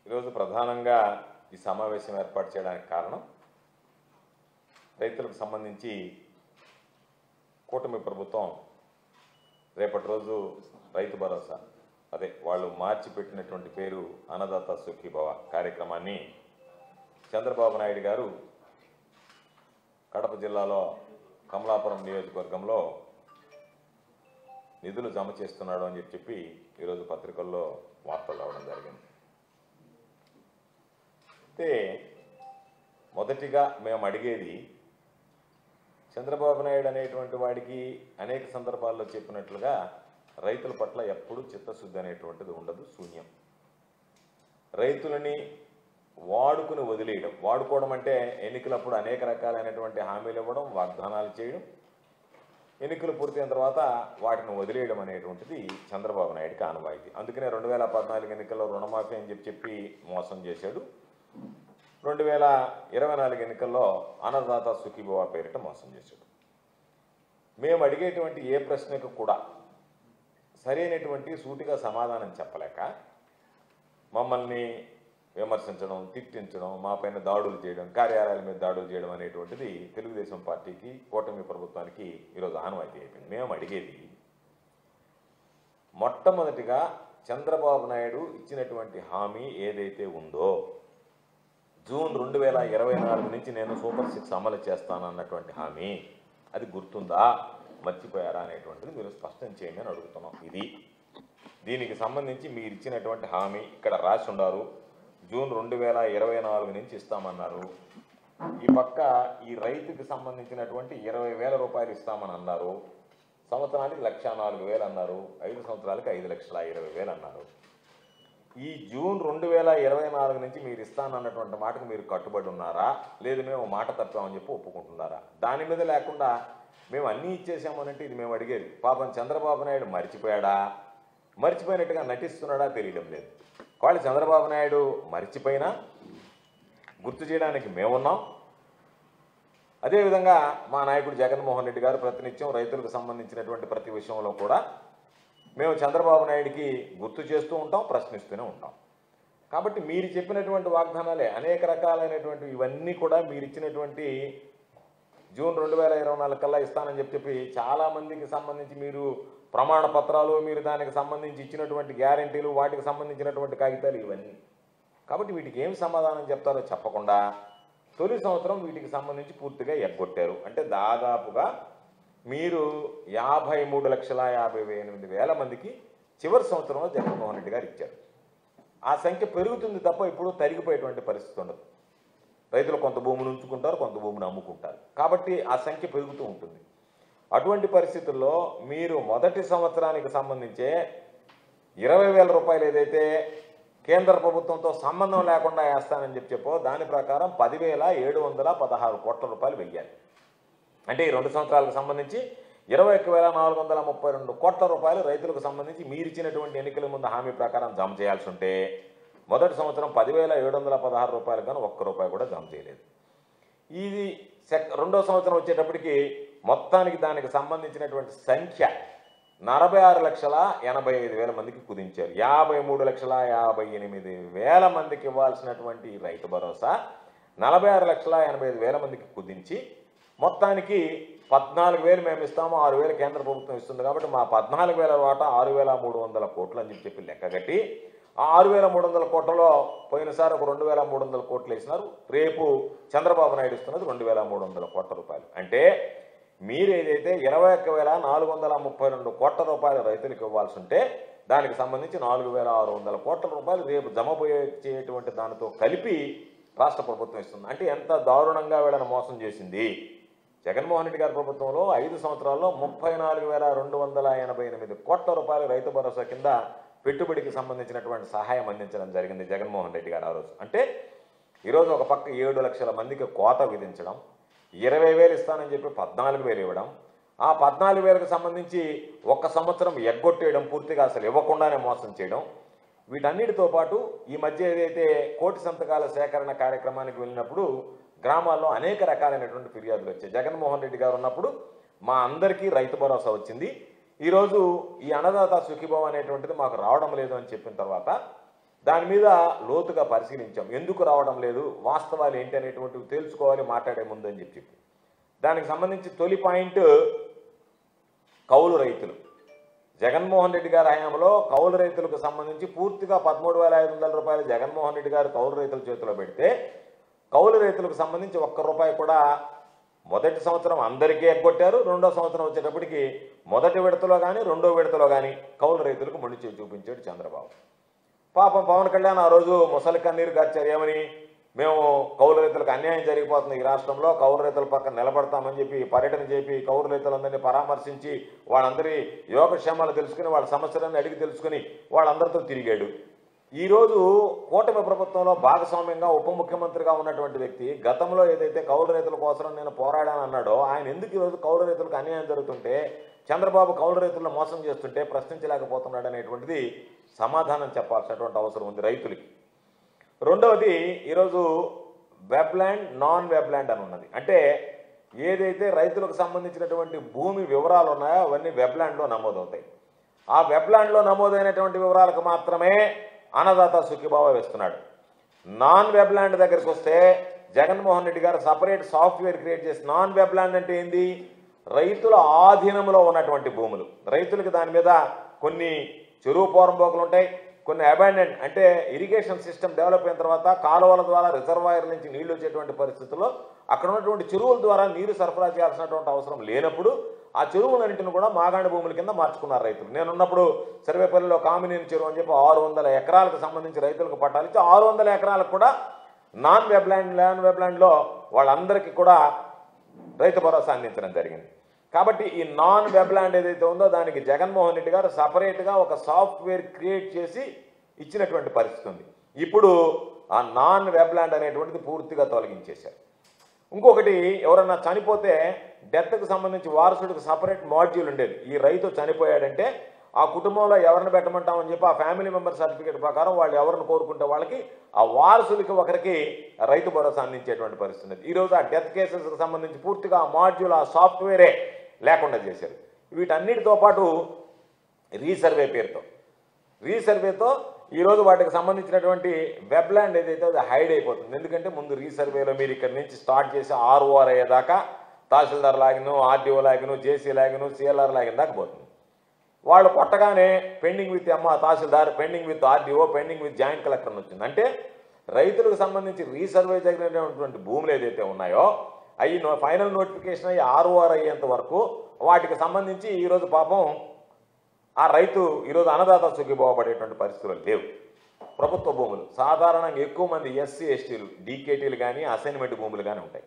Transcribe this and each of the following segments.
ఈరోజు ప్రధానంగా ఈ సమావేశం ఏర్పాటు చేయడానికి కారణం రైతులకు సంబంధించి కూటమి ప్రభుత్వం రేపటి రోజు రైతు భరోసా అదే వాళ్ళు మార్చి పెట్టినటువంటి పేరు అన్నదాత సుఖీభవ కార్యక్రమాన్ని చంద్రబాబు నాయుడు గారు కడప జిల్లాలో కమలాపురం నియోజకవర్గంలో నిధులు జమ చేస్తున్నాడు అని చెప్పి ఈరోజు పత్రికల్లో వార్తలు రావడం జరిగింది. అయితే మొదటిగా మేము అడిగేది చంద్రబాబు నాయుడు అనేటువంటి వాడికి అనేక సందర్భాల్లో చెప్పినట్లుగా రైతుల పట్ల ఎప్పుడూ చిత్తశుద్ధి అనేటువంటిది ఉండదు, శూన్యం. రైతులని వాడుకుని వదిలేయడం, వాడుకోవడం అంటే ఎన్నికలప్పుడు అనేక రకాలైనటువంటి హామీలు ఇవ్వడం, వాగ్దానాలు చేయడం, ఎన్నికలు పూర్తయిన తర్వాత వాటిని వదిలేయడం అనేటువంటిది చంద్రబాబు నాయుడికి ఆనవాయితీ. అందుకనే 2014 ఎన్నికల్లో రుణమాఫీ అని చెప్పి మోసం చేశాడు. 2024 ఎన్నికల్లో అన్నదాత సుఖీభవ పేరిట మోసం చేశాడు. మేము అడిగేటువంటి ఏ ప్రశ్నకు కూడా సరైనటువంటి సూటిగా సమాధానం చెప్పలేక మమ్మల్ని విమర్శించడం, తిట్టించడం, మా పైన దాడులు చేయడం, కార్యాలయాల మీద దాడులు చేయడం అనేటువంటిది తెలుగుదేశం పార్టీకి, కూటమి ప్రభుత్వానికి ఈరోజు ఆనవాయితీ అయిపోయింది. మేము అడిగేది మొట్టమొదటిగా చంద్రబాబు నాయుడు ఇచ్చినటువంటి హామీ ఏదైతే ఉందో జూన్ 2024 నుంచి నేను సూపర్ 6 అమలు చేస్తానన్నటువంటి హామీ అది గుర్తుందా, మర్చిపోయారా అనేటువంటిది మీరు స్పష్టం చేయమని అని అడుగుతున్నాం. దీనికి సంబంధించి మీరు ఇచ్చినటువంటి హామీ ఇక్కడ రాసి ఉన్నారు. జూన్ 2024 నుంచి ఇస్తామన్నారు. ఈ పక్క ఈ రైతుకి సంబంధించినటువంటి 20,000 రూపాయలు ఇస్తామని అన్నారు. సంవత్సరానికి 1,04,000 అన్నారు. 5 సంవత్సరాలకి 5,20,000 అన్నారు. ఈ జూన్ 2024 నుంచి మీరు ఇస్తానన్నటువంటి మాటకు మీరు కట్టుబడి ఉన్నారా, లేదు మేము మాట తప్పామని చెప్పి ఒప్పుకుంటున్నారా? దాని మీద లేకుండా మేము అన్నీ ఇచ్చేసామనంటే ఇది మేము అడిగేది. పాపం చంద్రబాబు నాయుడు మర్చిపోయాడా, మర్చిపోయినట్టుగా నటిస్తున్నాడా తెలియడం లేదు. వాళ్ళు చంద్రబాబు నాయుడు మర్చిపోయినా గుర్తు చేయడానికి మేమున్నాం. అదేవిధంగా మా నాయకుడు జగన్మోహన్ రెడ్డి గారు ప్రతినిత్యం రైతులకు సంబంధించినటువంటి ప్రతి విషయంలో కూడా మేము చంద్రబాబు నాయుడికి గుర్తు చేస్తూ ఉంటాం, ప్రశ్నిస్తూనే ఉంటాం. కాబట్టి మీరు చెప్పినటువంటి వాగ్దానాలే అనేక రకాలైనటువంటి ఇవన్నీ కూడా మీరు ఇచ్చినటువంటి జూన్ 2024 కల్లా ఇస్తానని చెప్పి చాలామందికి సంబంధించి మీరు ప్రమాణ పత్రాలు, మీరు దానికి సంబంధించి ఇచ్చినటువంటి గ్యారెంటీలు, వాటికి సంబంధించినటువంటి కాగితాలు ఇవన్నీ. కాబట్టి వీటికి ఏం సమాధానం చెప్తారో చెప్పకుండా తొలి సంవత్సరం వీటికి సంబంధించి పూర్తిగా ఎగ్గొట్టారు. అంటే దాదాపుగా మీరు 53,58,000 మందికి చివరి సంవత్సరంలో జగన్మోహన్ రెడ్డి గారు ఇచ్చారు. ఆ సంఖ్య పెరుగుతుంది తప్ప ఇప్పుడు తరిగిపోయేటువంటి పరిస్థితి ఉండదు. రైతులు కొంత భూమిని ఉంచుకుంటారు, కొంత భూమిని అమ్ముకుంటారు. కాబట్టి ఆ సంఖ్య పెరుగుతూ ఉంటుంది. అటువంటి పరిస్థితుల్లో మీరు మొదటి సంవత్సరానికి సంబంధించే 20,000 రూపాయలు ఏదైతే కేంద్ర ప్రభుత్వంతో సంబంధం లేకుండా వేస్తానని చెప్పో దాని ప్రకారం 10,716 కోట్ల రూపాయలు వెయ్యాలి. అంటే ఈ 2 సంవత్సరాలకు సంబంధించి 21,432 కోట్ల రూపాయలు రైతులకు సంబంధించి మీరు ఇచ్చినటువంటి ఎన్నికల ముందు హామీ ప్రకారం జమ చేయాల్సి ఉంటే మొదటి సంవత్సరం 10,716 రూపాయలు కానీ ₹1 కూడా జమ చేయలేదు. ఇది రెండో సంవత్సరం వచ్చేటప్పటికి మొత్తానికి దానికి సంబంధించినటువంటి సంఖ్య 46,85,000 మందికి కుదించారు. 53,58,000 మందికి ఇవ్వాల్సినటువంటి రైతు భరోసా 46,85,000 మందికి కుదించి మొత్తానికి 14,000 మేము ఇస్తాము, 6,000 కేంద్ర ప్రభుత్వం ఇస్తుంది. కాబట్టి మా 14,000 వాటా 6,300 కోట్లు అని చెప్పి లెక్కగట్టి ఆ 6,300 కోట్లలో పోయినసారి ఒక 2,300 కోట్లు వేసినారు. రేపు చంద్రబాబు నాయుడు ఇస్తున్నది 2,300 కోట్ల రూపాయలు. అంటే మీరు ఏదైతే 21,432 కోట్ల రూపాయలు రైతులకు ఇవ్వాల్సి ఉంటే దానికి సంబంధించి 4,600 కోట్ల రూపాయలు రేపు జమపోయేటువంటి దానితో కలిపి రాష్ట్ర ప్రభుత్వం ఇస్తుంది. అంటే ఎంత దారుణంగా వీళ్ళని మోసం చేసింది. జగన్మోహన్ రెడ్డి గారి ప్రభుత్వంలో 5 సంవత్సరాల్లో 34,288 కోట్ల రూపాయలు రైతు భరోసా కింద పెట్టుబడికి సంబంధించినటువంటి సహాయం అందించడం జరిగింది జగన్మోహన్ రెడ్డి గారు ఆ రోజు. అంటే ఈరోజు ఒక పక్క 7 లక్షల మందికి కోత విధించడం, 20,000 ఇస్తానని చెప్పి 14,000 ఇవ్వడం, ఆ 14,000కి సంబంధించి ఒక్క సంవత్సరం ఎగ్గొట్టేయడం, పూర్తిగా అసలు ఇవ్వకుండానే మోసం చేయడం, వీటన్నిటితో పాటు ఈ మధ్య ఏదైతే కోటి సంతకాల సేకరణ కార్యక్రమానికి వెళ్ళినప్పుడు గ్రామాల్లో అనేక రకాలైనటువంటి ఫిర్యాదులు వచ్చాయి. జగన్మోహన్ రెడ్డి గారు ఉన్నప్పుడు మా అందరికీ రైతు భరోసా వచ్చింది, ఈరోజు ఈ అన్నదాత సుఖీభవ అనేటువంటిది మాకు రావడం లేదు అని చెప్పిన తర్వాత దాని మీద లోతుగా పరిశీలించాం. ఎందుకు రావడం లేదు, వాస్తవాలు ఏంటి అనేటువంటివి తెలుసుకోవాలి మాట్లాడే ముందు అని చెప్పి. దానికి సంబంధించి తొలి పాయింట్ కౌలు రైతులు. జగన్మోహన్ రెడ్డి గారి హయాంలో కౌలు రైతులకు సంబంధించి పూర్తిగా 13,500 రూపాయలు జగన్మోహన్ రెడ్డి గారు కౌలు రైతుల చేతిలో పెడితే కౌలు రైతులకు సంబంధించి ₹1 కూడా మొదటి సంవత్సరం అందరికీ ఎగ్గొట్టారు. రెండో సంవత్సరం వచ్చేటప్పటికి మొదటి విడతలో కానీ రెండో విడతలో కానీ కౌలు రైతులకు మొండి చేయి చూపించాడు చంద్రబాబు. పాపం పవన్ కళ్యాణ్ ఆ రోజు ముసలి కన్నీరు గార్చారు. ఏమని, మేము కౌలు రైతులకు అన్యాయం జరిగిపోతుంది ఈ రాష్ట్రంలో, కౌలు రైతుల పక్కన నిలబడతామని చెప్పి పర్యటన చేపి కౌలు రైతులందరినీ పరామర్శించి వాళ్ళందరి యోగక్షేమాలు తెలుసుకుని వాళ్ళ సమస్యలన్నీ అడిగి తెలుసుకుని వాళ్ళందరితో తిరిగాడు. ఈరోజు కూటమి ప్రభుత్వంలో భాగస్వామ్యంగా ఉప ముఖ్యమంత్రిగా ఉన్నటువంటి వ్యక్తి గతంలో ఏదైతే కౌలు రైతుల కోసం నేను పోరాడాను అన్నాడో, ఆయన ఎందుకు ఈరోజు కౌలు రైతులకు అన్యాయం జరుగుతుంటే, చంద్రబాబు కౌలు రైతులను మోసం చేస్తుంటే ప్రశ్నించలేకపోతున్నాడు అనేటువంటిది సమాధానం చెప్పాల్సినటువంటి అవసరం ఉంది రైతులకి. రెండవది, ఈరోజు వెబ్ల్యాండ్ నాన్ వెబ్ల్యాండ్ అని ఉన్నది. అంటే ఏదైతే రైతులకు సంబంధించినటువంటి భూమి వివరాలు ఉన్నాయో అవన్నీ వెబ్ల్యాండ్లో నమోదవుతాయి. ఆ వెబ్ల్యాండ్లో నమోదైనటువంటి వివరాలకు మాత్రమే అన్నదాత సుఖీభావ వేస్తున్నాడు. నాన్ వెబ్ల్యాండ్ దగ్గరికి వస్తే జగన్మోహన్ రెడ్డి గారు సపరేట్ సాఫ్ట్వేర్ క్రియేట్ చేసి, నాన్ వెబ్ల్యాండ్ అంటే ఏంది, రైతుల ఆధీనంలో ఉన్నటువంటి భూములు. రైతులకి దాని మీద కొన్ని చెరువు పోరంబోకులు ఉంటాయి, కొన్ని అబాండెంట్ అంటే ఇరిగేషన్ సిస్టమ్ డెవలప్ అయిన తర్వాత కాలువల ద్వారా రిజర్వాయర్ నుంచి నీళ్లు వచ్చేటువంటి పరిస్థితుల్లో అక్కడ ఉన్నటువంటి చెరువుల ద్వారా నీరు సరఫరా చేయాల్సినటువంటి అవసరం లేనప్పుడు ఆ చెరువులన్నింటిని కూడా మాగాణి భూముల కింద మార్చుకున్నారు రైతులు. నేనున్నప్పుడు సర్వేపల్లిలో కామినేని చెరువు అని చెప్పి 600 ఎకరాలకు సంబంధించి రైతులకు పట్టాలు ఇచ్చి 600 ఎకరాలకు కూడా నాన్ వెబ్ల్యాండ్లో వాళ్ళందరికీ కూడా రైతు భరోసా అందించడం జరిగింది. కాబట్టి ఈ నాన్ వెబ్ల్యాండ్ ఏదైతే ఉందో దానికి జగన్మోహన్ రెడ్డి గారు సపరేట్గా ఒక సాఫ్ట్వేర్ క్రియేట్ చేసి ఇచ్చినటువంటి పరిస్థితి ఉంది. ఇప్పుడు ఆ నాన్ వెబ్ల్యాండ్ అనేటువంటిది పూర్తిగా తొలగించేశారు. ఇంకొకటి, ఎవరన్నా చనిపోతే డెత్కి సంబంధించి వారసుడికి సపరేట్ మాడ్యూల్ ఉండేది. ఈ రైతు చనిపోయాడంటే ఆ కుటుంబంలో ఎవరిని పెట్టమంటామని చెప్పి ఆ ఫ్యామిలీ మెంబర్ సర్టిఫికేట్ ప్రకారం వాళ్ళు ఎవరిని కోరుకుంటే వాళ్ళకి ఆ వారసులకి ఒకరికి రైతు భరోసా అందించేటువంటి పరిస్థితి. ఈరోజు ఆ డెత్ కేసెస్కి సంబంధించి పూర్తిగా ఆ మాడ్యూల్, ఆ సాఫ్ట్వేరే లేకుండా చేశారు. వీటన్నిటితో పాటు రీసర్వేతో ఈరోజు వాటికి సంబంధించినటువంటి వెబ్ల్యాండ్ ఏదైతే అది హైడ్ అయిపోతుంది. ఎందుకంటే ముందు రీసర్వేలో మీరు ఇక్కడి నుంచి స్టార్ట్ చేసి ఆర్ఓఆర్ అయ్యేదాకా తహసీల్దార్ లాగిను, ఆర్డీఓ లాగిను, జేసీ లాగిను, సిఎల్ఆర్ లాగిన దాకా పోతుంది. వాళ్ళు కొట్టగానే pending with tahsildar, pending with RDO, pending with joint collector వచ్చింది. అంటే రైతులకు సంబంధించి రీసర్వే జరిగినటువంటి భూములు ఏదైతే ఉన్నాయో అవి ఫైనల్ నోటిఫికేషన్ అయ్యి ఆర్ఓఆర్ అయ్యేంత వరకు వాటికి సంబంధించి ఈరోజు పాపం ఆ రైతు ఈరోజు అన్నదాత సుఖీభావపడేటువంటి పరిస్థితులు లేవు. ప్రభుత్వ భూములు సాధారణంగా ఎక్కువ మంది ఎస్సీ ఎస్టీలు, డీకేటీలు కానీ అసైన్మెంట్ భూములు కానీ ఉంటాయి.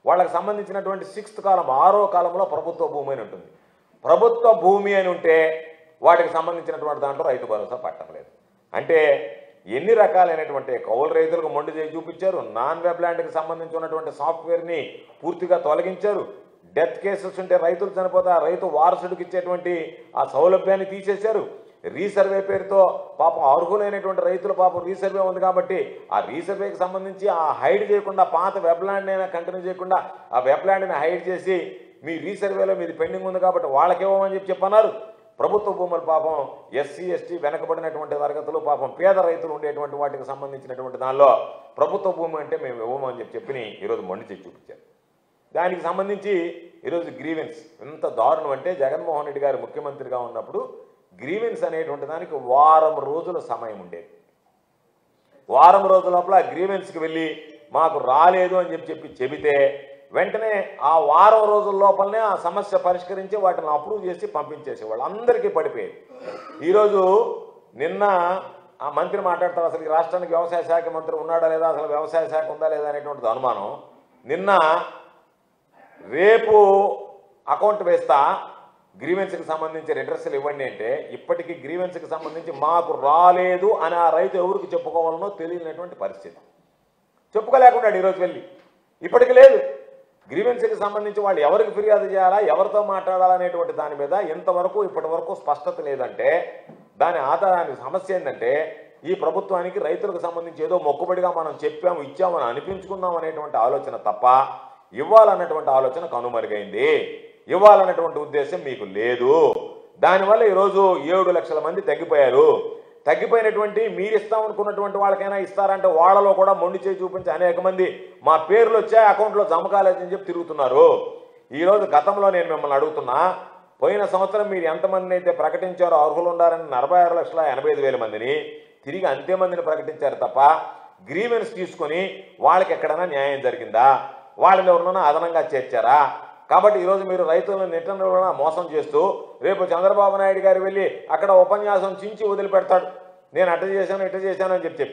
వాళ్ళకి సంబంధించినటువంటి 6th కాలం 6వ కాలంలో ప్రభుత్వ భూమి అని ఉంటుంది. ప్రభుత్వ భూమి అని ఉంటే వాటికి సంబంధించినటువంటి దాంట్లో రైతు భరోసా పట్టలేదు. అంటే ఎన్ని రకాలైనటువంటి కౌలు రైతులకు మొండి చేయి చూపించారు. నాన్ వెబ్ల్యాండ్కి సంబంధించి ఉన్నటువంటి సాఫ్ట్వేర్ని పూర్తిగా తొలగించారు. డెత్ కేసెస్ ఉంటే రైతులు చనిపోతే ఆ రైతు వారసుడికి ఇచ్చేటువంటి ఆ సౌలభ్యాన్ని తీసేశారు. రీసర్వే పేరుతో పాపం అర్హులైనటువంటి రైతులు పాపం రీసర్వే ఉంది కాబట్టి ఆ రీసర్వేకి సంబంధించి ఆ హైడ్ చేయకుండా పాత వెబ్ల్యాండ్ అయినా కంటిన్యూ చేయకుండా ఆ వెబ్ల్యాండ్ని హైడ్ చేసి మీ రీసర్వేలో మీది పెండింగ్ ఉంది కాబట్టి వాళ్ళకేమని చెప్పన్నారు. ప్రభుత్వ భూములు పాపం ఎస్సీ ఎస్టీ వెనకబడినటువంటి తరగతులు పాపం పేద రైతులు ఉండేటువంటి వాటికి సంబంధించినటువంటి దానిలో ప్రభుత్వ భూమి అంటే మేము ఇవ్వమని చెప్పి ఈరోజు మొండి చేసి చూపించారు. దానికి సంబంధించి ఈరోజు గ్రీవెన్స్ ఎంత దారుణం అంటే జగన్మోహన్ రెడ్డి గారు ముఖ్యమంత్రిగా ఉన్నప్పుడు గ్రీవెన్స్ అనేటువంటి దానికి వారం రోజుల సమయం ఉండేది. వారం రోజుల లోపల గ్రీవెన్స్కి వెళ్ళి మాకు రాలేదు అని చెబితే వెంటనే ఆ వారం రోజుల లోపలనే ఆ సమస్య పరిష్కరించి వాటిని అప్రూవ్ చేసి పంపించేసేవాళ్ళు. అందరికీ పడిపోయేది. ఈరోజు నిన్న ఆ మంత్రి మాట్లాడతారు, అసలు ఈ రాష్ట్రానికి వ్యవసాయ శాఖ మంత్రి ఉన్నాడా లేదా, అసలు వ్యవసాయ శాఖ ఉందా లేదా అనేటువంటిది అనుమానం. నిన్న రేపు అకౌంట్ వేస్తా గ్రీవెన్స్కి సంబంధించి రిడ్రెస్లు ఇవ్వండి అంటే ఇప్పటికీ గ్రీవెన్స్కి సంబంధించి మాకు రాలేదు అని ఆ రైతు ఎవరికి చెప్పుకోవాలనో తెలియనటువంటి పరిస్థితి. చెప్పుకోలేకున్నాడు ఈరోజు వెళ్ళి. ఇప్పటికి లేదు. గ్రీవెన్స్కి సంబంధించి వాళ్ళు ఎవరికి ఫిర్యాదు చేయాలా, ఎవరితో మాట్లాడాలనేటువంటి దాని మీద ఇంతవరకు ఇప్పటి వరకు స్పష్టత లేదంటే దాని ఆధారానికి సమస్య ఏంటంటే ఈ ప్రభుత్వానికి రైతులకు సంబంధించి ఏదో మొక్కుబడిగా మనం చెప్పాము ఇచ్చామని అనిపించుకుందాం అనేటువంటి ఆలోచన తప్ప ఇవ్వాలన్నటువంటి ఆలోచన కనుమరుగైంది. ఇవ్వాలన్నటువంటి ఉద్దేశం మీకు లేదు. దానివల్ల ఈరోజు 7 లక్షల మంది తగ్గిపోయారు. తగ్గిపోయినటువంటి మీరు ఇస్తామనుకున్నటువంటి వాళ్ళకైనా ఇస్తారంటే వాళ్ళలో కూడా మొండి చేయి చూపించి అనేక మంది మా పేర్లు వచ్చాయి అకౌంట్లో జమ కాలేదని చెప్పి తిరుగుతున్నారు. ఈరోజు గతంలో నేను మిమ్మల్ని అడుగుతున్నా, పోయిన సంవత్సరం మీరు ఎంతమందిని అయితే ప్రకటించారో అర్హులు ఉండాలని 46,85,000 మందిని తిరిగి అంతే మందిని ప్రకటించారు తప్ప గ్రీవెన్స్ తీసుకొని వాళ్ళకి ఎక్కడైనా న్యాయం జరిగిందా? వాళ్ళని ఎవరినైనా అదనంగా చేర్చారా? కాబట్టి ఈరోజు మీరు రైతులను నిట్టన మోసం చేస్తూ రేపు చంద్రబాబు నాయుడు గారు వెళ్ళి అక్కడ ఉపన్యాసం చించి వదిలిపెడతాడు, నేను అట్ట చేశాను ఇట్ట చేశాను అని చెప్పి.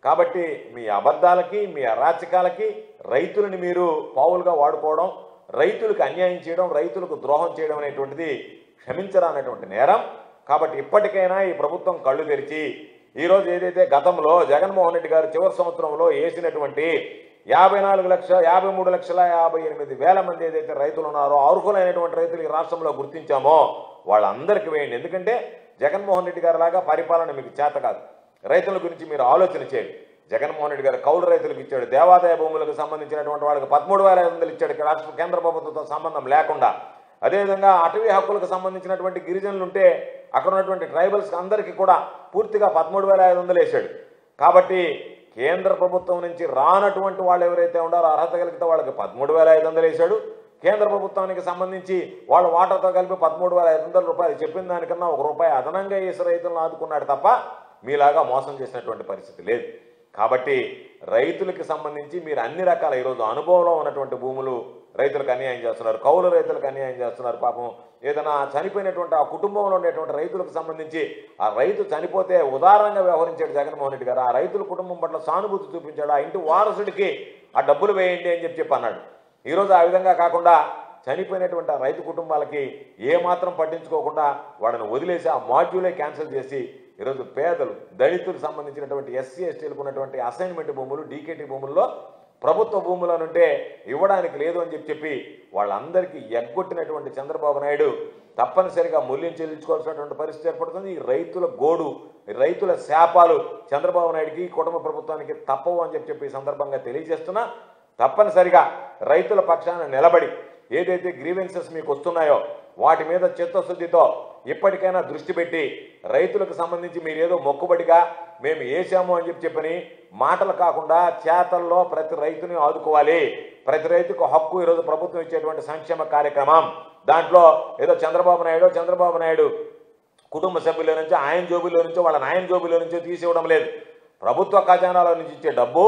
కాబట్టి మీ అబద్ధాలకి మీ అరాచకాలకి రైతులని మీరు పావులుగా వాడుకోవడం, రైతులకు అన్యాయం చేయడం, రైతులకు ద్రోహం చేయడం అనేటువంటిది క్షమించరానటువంటి నేరం. కాబట్టి ఇప్పటికైనా ఈ ప్రభుత్వం కళ్ళు తెరిచి ఈరోజు ఏదైతే గతంలో జగన్మోహన్ రెడ్డి గారు చివరి సంవత్సరంలో వేసినటువంటి 53,58,000 మంది ఏదైతే రైతులు ఉన్నారో అర్హులైనటువంటి రైతులు ఈ రాష్ట్రంలో గుర్తించామో వాళ్ళందరికీ వేయండి. ఎందుకంటే జగన్మోహన్ రెడ్డి గారి లాగా పరిపాలన మీకు చేత కాదు. రైతుల గురించి మీరు ఆలోచన చేయండి. జగన్మోహన్ రెడ్డి గారు కౌలు రైతులకు ఇచ్చాడు, దేవాదాయ భూములకు సంబంధించినటువంటి వాళ్ళకి 13,500 ఇచ్చాడు రాష్ట్ర కేంద్ర ప్రభుత్వంతో సంబంధం లేకుండా. అదేవిధంగా అటవీ హక్కులకు సంబంధించినటువంటి గిరిజనులు ఉంటే అక్కడ ఉన్నటువంటి ట్రైబల్స్ అందరికీ కూడా పూర్తిగా 13,500 వేశాడు. కాబట్టి కేంద్ర ప్రభుత్వం నుంచి రానటువంటి వాళ్ళు ఎవరైతే ఉన్నారో అర్హత కలిగితే వాళ్ళకి 13,500 వేశాడు. కేంద్ర ప్రభుత్వానికి సంబంధించి వాళ్ళ వాటాతో కలిపి 13,500 రూపాయలు చెప్పిన దానికన్నా ₹1 అదనంగా వేసి రైతులను ఆదుకున్నాడు తప్ప మీలాగా మోసం చేసినటువంటి పరిస్థితి లేదు. కాబట్టి రైతులకు సంబంధించి మీరు అన్ని రకాల ఈరోజు అనుభవంలో ఉన్నటువంటి భూములు రైతులకు అన్యాయం చేస్తున్నారు, కౌలు రైతులకు అన్యాయం చేస్తున్నారు. పాపం ఏదైనా చనిపోయినటువంటి ఆ కుటుంబంలో ఉండేటువంటి రైతులకు సంబంధించి ఆ రైతు చనిపోతే ఉదారంగా వ్యవహరించాడు జగన్మోహన్ రెడ్డి గారు. ఆ రైతుల కుటుంబం పట్ల సానుభూతి చూపించాడు. ఆ ఇంటి వారసుడికి ఆ డబ్బులు వేయండి అని చెప్పి అన్నాడు. ఈరోజు ఆ విధంగా కాకుండా చనిపోయినటువంటి ఆ రైతు కుటుంబాలకి ఏమాత్రం పట్టించుకోకుండా వాళ్ళని వదిలేసి ఆ మాడ్యూలే క్యాన్సిల్ చేసి ఈరోజు పేదలు దళితులకు సంబంధించినటువంటి ఎస్సీ ఎస్టీలకు ఉన్నటువంటి అసైన్మెంట్ భూములు డీకేటీ భూముల్లో ప్రభుత్వ భూములను ఉంటే ఇవ్వడానికి లేదు అని చెప్పి వాళ్ళందరికీ ఎగ్గొట్టినటువంటి చంద్రబాబు నాయుడు తప్పనిసరిగా మూల్యం చెల్లించుకోవాల్సినటువంటి పరిస్థితి ఏర్పడుతుంది. ఈ రైతుల గోడు, రైతుల శాపాలు చంద్రబాబు నాయుడికి కుటుంబ ప్రభుత్వానికి తప్పవు అని చెప్పి ఈ సందర్భంగా తెలియజేస్తున్నా. తప్పనిసరిగా రైతుల పక్షాన నిలబడి ఏదైతే గ్రీవెన్సెస్ మీకు వస్తున్నాయో వాటి మీద చిత్తశుద్ధితో ఇప్పటికైనా దృష్టి పెట్టి రైతులకు సంబంధించి మీరు ఏదో మొక్కుబడిగా మేము వేసాము అని చెప్పని మాటలు కాకుండా చేతల్లో ప్రతి రైతుని ఆదుకోవాలి. ప్రతి రైతుకు హక్కు ఈరోజు ప్రభుత్వం ఇచ్చేటువంటి సంక్షేమ కార్యక్రమం. దాంట్లో ఏదో చంద్రబాబు నాయుడు కుటుంబ సభ్యుల నుంచి ఆయన జోబులో నుంచో వాళ్ళ నాయన జోబులో నుంచో తీసివ్వడం లేదు. ప్రభుత్వ ఖజానాలో నుంచి ఇచ్చే డబ్బు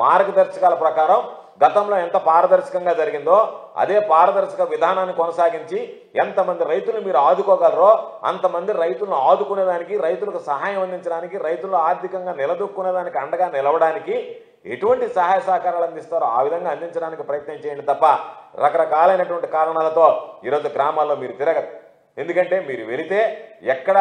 మార్గదర్శకాల ప్రకారం గతంలో ఎంత పారదర్శకంగా జరిగిందో అదే పారదర్శక విధానాన్ని కొనసాగించి ఎంతమంది రైతులు మీరు ఆదుకోగలరో అంతమంది రైతులను ఆదుకునేదానికి, రైతులకు సహాయం అందించడానికి, రైతులు ఆర్థికంగా నిలదొక్కునేదానికి అండగా నిలవడానికి ఎటువంటి సహాయ సహకారాలు అందిస్తారో ఆ విధంగా అందించడానికి ప్రయత్నం చేయండి తప్ప రకరకాలైనటువంటి కారణాలతో ఈరోజు గ్రామాల్లో మీరు తిరగరు. ఎందుకంటే మీరు వెళితే ఎక్కడ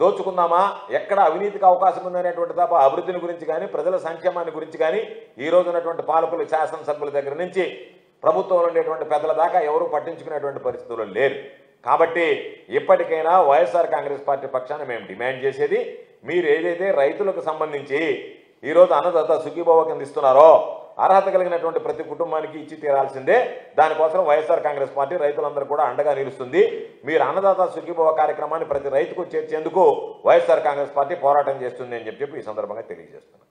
దోచుకుందామా, ఎక్కడ అవినీతికి అవకాశం ఉందనేటువంటి తప్ప అభివృద్ధిని గురించి కానీ ప్రజల సంక్షేమాన్ని గురించి కానీ ఈ రోజు ఉన్నటువంటి పాలకులు శాసనసభ్యుల దగ్గర నుంచి ప్రభుత్వంలో ఉండేటువంటి పెద్దల దాకా ఎవరూ పట్టించుకునేటువంటి పరిస్థితుల్లో లేరు. కాబట్టి ఇప్పటికైనా వైఎస్ఆర్ కాంగ్రెస్ పార్టీ పక్షాన మేము డిమాండ్ చేసేది, మీరు ఏదైతే రైతులకు సంబంధించి ఈరోజు అన్నదాత సుఖీభవ కింద ఇస్తున్నారో అర్హత కలిగినటువంటి ప్రతి కుటుంబానికి ఇచ్చి తీరాల్సిందే. దానికోసం వైఎస్ఆర్ కాంగ్రెస్ పార్టీ రైతులందరూ కూడా అండగా నిలుస్తుంది. మీరు అన్నదాత సుఖీభవ కార్యక్రమాన్ని ప్రతి రైతుకు చేర్చేందుకు వైఎస్ఆర్ కాంగ్రెస్ పార్టీ పోరాటం చేస్తుంది అని చెప్పి ఈ సందర్భంగా తెలియజేస్తున్నాను.